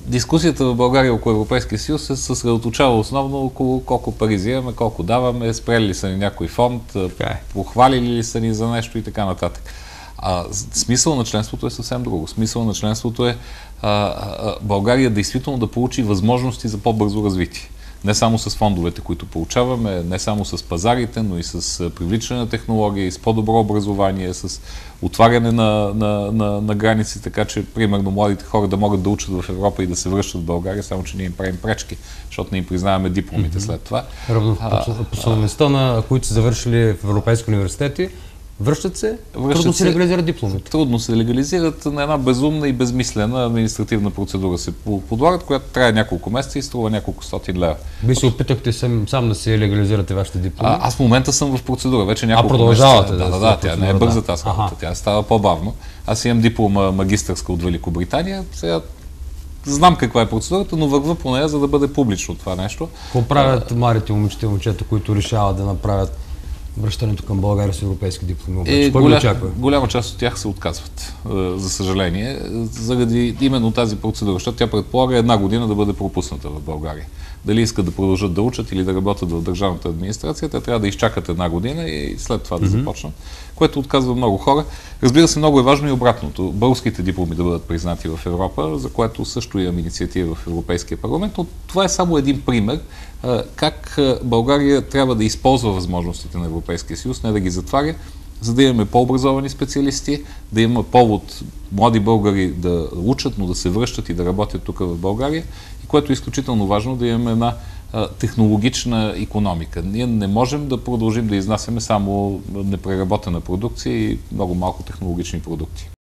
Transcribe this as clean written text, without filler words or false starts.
Дискусията в България около Европейския съюз се съсредоточава основно около колко пари взимаме, колко даваме, спрели ли са ни някой фонд, похвалили ли са ни за нещо и така нататък. Смисъл на членството е съвсем друго. Смисъл на членството е България действително да получи възможности за по-бързо развитие. Не само с фондовете, които получаваме, не само с пазарите, но и с привличане на технологии, с по-добро образование, с отваряне на граници, така че, примерно, младите хора да могат да учат в Европа и да се връщат в България, само че ние им правим пречки, защото не им признаваме дипломите след това. Равнопоставеността на които са завършили в европейски университети, връщат се, трудно се легализират дипломите. Трудно се легализират, на една безумна и безмислена административна процедура се подлагат, която трае няколко месеца и струва няколко стотин лева. Вие се опитахте сам да се легализирате вашите дипломи? Аз в момента съм в процедура, вече няколко продължавате месеца. Да, тя не е бърза тази работа, тя става по-бавно. Аз имам диплома магистърска от Великобритания, сега знам каква е процедурата, но върва по нея, за да бъде публично това нещо. Какво правят младите момичета и момчета, които решават да направят връщането към България с европейски дипломи? Голяма част от тях се отказват, за съжаление, заради именно тази процедура, защото тя предполага една година да бъде пропусната в България. Дали искат да продължат да учат или да работят в държавната администрация, те трябва да изчакат една година и след това да започнат, което отказва много хора. Разбира се, много е важно и обратното. Българските дипломи да бъдат признати в Европа, за което също имам инициатива в Европейския парламент, но това е само един пример как България трябва да използва възможностите на Европейския съюз, не да ги затваря, за да имаме по-образовани специалисти, да има повод млади българи да учат, но да се връщат и да работят тук в България, и което е изключително важно, да имаме една технологична икономика. Ние не можем да продължим да изнасяме само непреработена продукция и много малко технологични продукти.